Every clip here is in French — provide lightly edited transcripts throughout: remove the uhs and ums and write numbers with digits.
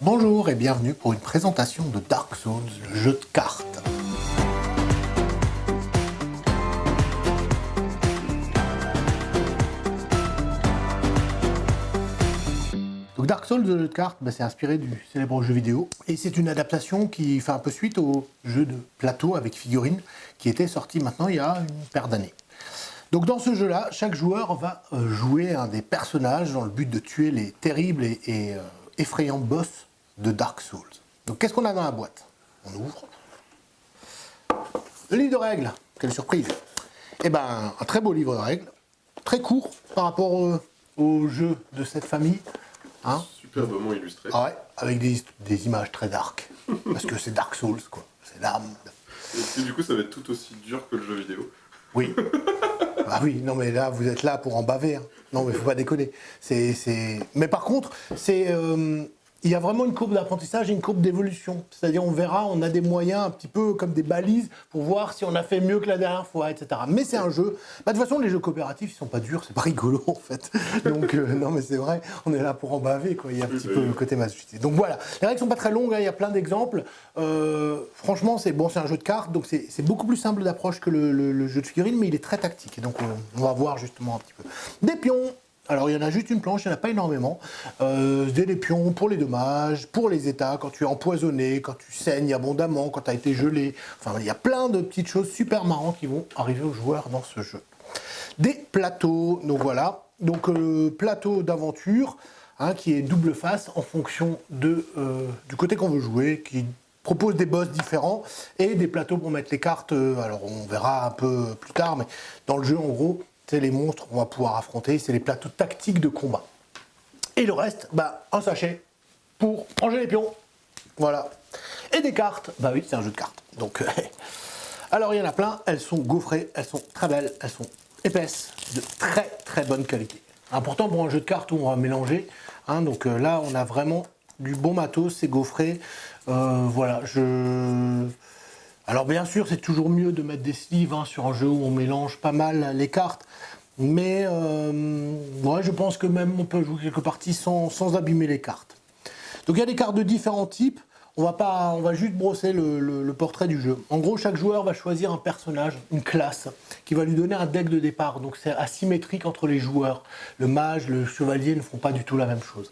Bonjour et bienvenue pour une présentation de Dark Souls, le jeu de cartes. Donc Dark Souls, le jeu de cartes, c'est inspiré du célèbre jeu vidéo. Et c'est une adaptation qui fait un peu suite au jeu de plateau avec figurines qui était sorti maintenant il y a une paire d'années. Donc dans ce jeu-là, chaque joueur va jouer un des personnages dans le but de tuer les terribles et effrayants boss de Dark Souls. Donc qu'est-ce qu'on a dans la boîte? On ouvre. Le livre de règles, quelle surprise. Eh ben, un très beau livre de règles, très court par rapport au jeu de cette famille. Hein, superbement illustré. ah ouais, avec des images très dark, parce que c'est Dark Souls, quoi. C'est l'âme. Et du coup, ça va être tout aussi dur que le jeu vidéo. Oui. Ah oui, non mais là, vous êtes là pour en baver. Hein. Non mais faut pas déconner. Mais par contre, il y a vraiment une courbe d'apprentissage et une courbe d'évolution. C'est-à-dire, on verra, on a des moyens un petit peu comme des balises pour voir si on a fait mieux que la dernière fois, etc. Mais c'est un jeu. De toute façon, les jeux coopératifs, ils sont pas durs, c'est pas rigolo en fait. Donc, non, mais c'est vrai, on est là pour en baver, quoi. Il y a un petit peu le côté masochistique. Donc voilà, les règles sont pas très longues, hein, il y a plein d'exemples. Franchement, c'est un jeu de cartes, donc c'est beaucoup plus simple d'approche que le jeu de figurines, mais il est très tactique. Et donc, on va voir justement un petit peu. Des pions. Alors, il y en a juste une planche, il n'y en a pas énormément. Des pions pour les dommages, pour les états, quand tu es empoisonné, quand tu saignes abondamment, quand tu as été gelé. Enfin, il y a plein de petites choses super marrantes qui vont arriver aux joueurs dans ce jeu. Des plateaux, donc voilà. Donc, plateau d'aventure, hein, qui est double face en fonction du côté qu'on veut jouer, qui propose des boss différents et des plateaux pour mettre les cartes. Alors, on verra un peu plus tard, mais dans le jeu, en gros, c'est les monstres qu'on va pouvoir affronter, c'est les plateaux tactiques de combat. Et le reste, un sachet pour ranger les pions. Voilà. Et des cartes, bah oui, c'est un jeu de cartes. Donc, alors il y en a plein, elles sont gaufrées, elles sont très belles, elles sont épaisses, de très très bonne qualité. Important pour un jeu de cartes où on va mélanger. Hein, donc là, on a vraiment du bon matos, c'est gaufré. Voilà, Alors bien sûr, c'est toujours mieux de mettre des sleeves sur un jeu où on mélange pas mal les cartes, mais ouais, je pense que même on peut jouer quelques parties sans abîmer les cartes. Donc il y a des cartes de différents types, on va juste brosser le portrait du jeu. En gros, chaque joueur va choisir un personnage, une classe, qui va lui donner un deck de départ, donc c'est asymétrique entre les joueurs. Le mage, le chevalier ne font pas du tout la même chose.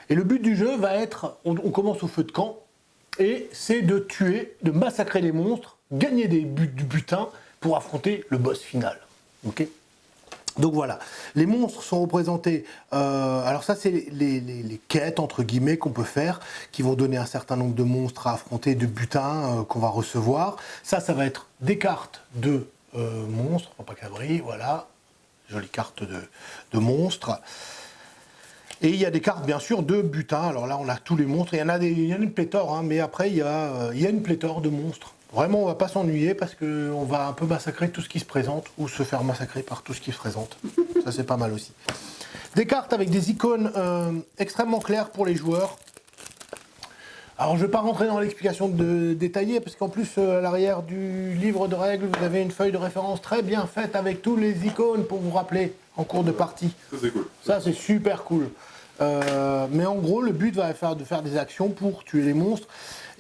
Et le but du jeu va être, on commence au feu de camp, et c'est de tuer, de massacrer les monstres, gagner du butin pour affronter le boss final. Ok ? Donc voilà, les monstres sont représentés, alors ça c'est les quêtes entre guillemets qu'on peut faire, qui vont donner un certain nombre de monstres à affronter, de butins qu'on va recevoir. Ça va être des cartes de monstres, pas cabri, voilà, jolie carte de monstres. Et il y a des cartes, bien sûr, de butin. Alors là, on a tous les monstres. Il y en a une pléthore, hein, mais après, il y a une pléthore de monstres. Vraiment, on va pas s'ennuyer parce qu'on va un peu massacrer tout ce qui se présente ou se faire massacrer par tout ce qui se présente. Ça, c'est pas mal aussi. Des cartes avec des icônes extrêmement claires pour les joueurs. Alors, je ne vais pas rentrer dans l'explication détaillée, parce qu'en plus, à l'arrière du livre de règles, vous avez une feuille de référence très bien faite avec tous les icônes pour vous rappeler en cours de partie. Ça, c'est cool. Ça, c'est super cool. Mais en gros, le but va être de faire des actions pour tuer les monstres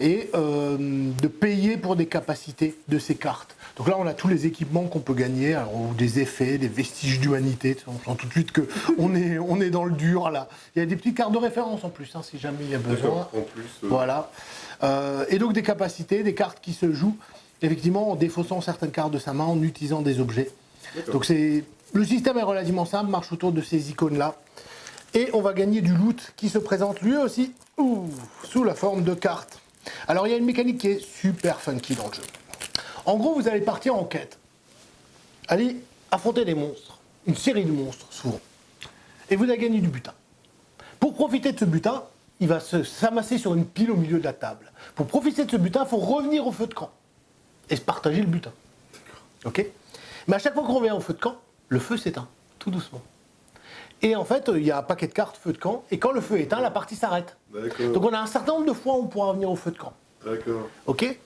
et de payer pour des capacités de ces cartes. Donc là, on a tous les équipements qu'on peut gagner, alors, ou des effets, des vestiges d'humanité. On sent tout de suite qu'on est dans le dur, là. Il y a des petites cartes de référence en plus, hein, si jamais il y a besoin. En plus, Voilà. Et donc des capacités, des cartes qui se jouent, effectivement, en défaussant certaines cartes de sa main, en utilisant des objets. Donc le système est relativement simple, marche autour de ces icônes-là. Et on va gagner du loot qui se présente lui aussi sous la forme de cartes. Alors il y a une mécanique qui est super funky dans le jeu. En gros, vous allez partir en quête. Allez affronter des monstres. Une série de monstres, souvent. Et vous allez gagner du butin. Pour profiter de ce butin, il va s'amasser sur une pile au milieu de la table. Pour profiter de ce butin, il faut revenir au feu de camp. Et se partager le butin. Ok ? Mais à chaque fois qu'on revient au feu de camp, le feu s'éteint, tout doucement. Et en fait, il y a un paquet de cartes feu de camp, et quand le feu est éteint, la partie s'arrête. Donc on a un certain nombre de fois où on pourra revenir au feu de camp. D'accord. Ok ?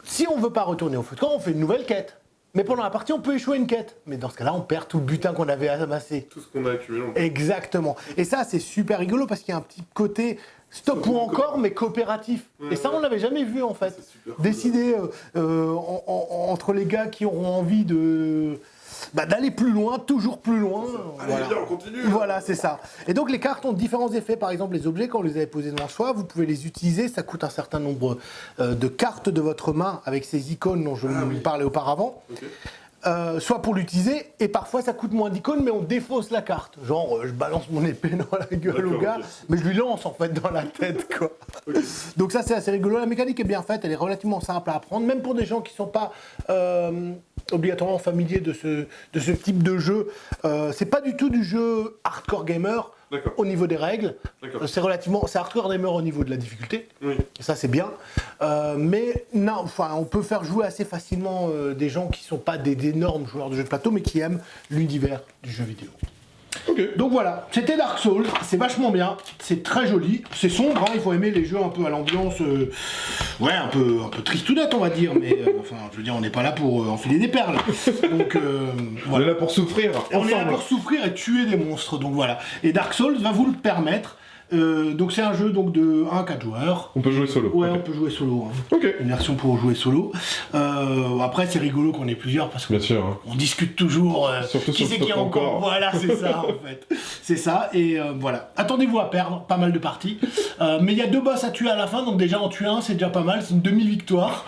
Si on ne veut pas retourner au feu de camp, on fait une nouvelle quête. Mais pendant la partie, on peut échouer une quête. Mais dans ce cas-là, on perd tout le butin qu'on avait amassé. Tout ce qu'on a accumulé. Exactement. Et ça, c'est super rigolo parce qu'il y a un petit côté stop ou encore, mais coopératif. Ouais, et ça, ouais. on l'avait jamais vu en fait. C'est super cool. Décider entre les gars qui auront envie d'aller plus loin, toujours plus loin. Allez, viens, on continue. Voilà, c'est ça. Et donc les cartes ont différents effets. Par exemple, les objets, quand vous les avez posés devant soi, vous pouvez les utiliser. Ça coûte un certain nombre de cartes de votre main avec ces icônes dont je vous parlais auparavant. Ok. Soit pour l'utiliser, et parfois ça coûte moins d'icônes, mais on défausse la carte. Genre, je balance mon épée dans la gueule au D'accord, gars, ok. mais je lui lance en fait dans la tête, quoi. Ok. Donc ça, c'est assez rigolo. La mécanique est bien faite, elle est relativement simple à apprendre, même pour des gens qui ne sont pas obligatoirement familiers de ce type de jeu. C'est pas du tout du jeu hardcore gamer. D'accord. Au niveau des règles, D'accord. c'est hardcore gamer au niveau de la difficulté. Oui. Et ça, c'est bien. Mais non, enfin, on peut faire jouer assez facilement des gens qui ne sont pas d'énormes joueurs de jeux de plateau, mais qui aiment l'univers du jeu vidéo. Ok. Donc voilà, c'était Dark Souls, c'est vachement bien, c'est très joli, c'est sombre, hein, il faut aimer les jeux un peu à l'ambiance, un peu tristounette on va dire, mais enfin, je veux dire, on n'est pas là pour enfiler des perles. Donc On voilà. est là pour souffrir. On est là ensemble. pour souffrir et tuer des monstres, donc voilà. Et Dark Souls va vous le permettre. Donc c'est un jeu donc de 1 à 4 joueurs. On peut jouer solo. Ouais, Ok. on peut jouer solo. Hein. Ok. Une version pour jouer solo. Après, c'est rigolo qu'on ait plusieurs parce qu'on Bien sûr. Hein. discute toujours. Surtout Qui sur c'est ce qui est temps encore. encore. Voilà, c'est ça en fait. C'est ça. Et voilà. Attendez-vous à perdre pas mal de parties. Mais il y a 2 boss à tuer à la fin, donc déjà en tuer un, c'est déjà pas mal. C'est une demi-victoire.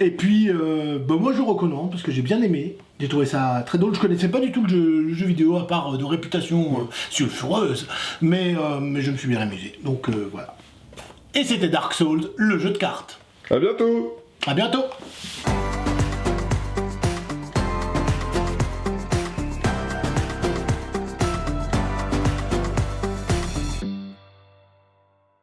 Et puis, moi je recommande parce que j'ai bien aimé. J'ai trouvé ça très drôle. Je connaissais pas du tout le jeu vidéo à part de réputation sulfureuse, mais je me suis bien amusé. Donc voilà. Et c'était Dark Souls, le jeu de cartes. À bientôt. À bientôt.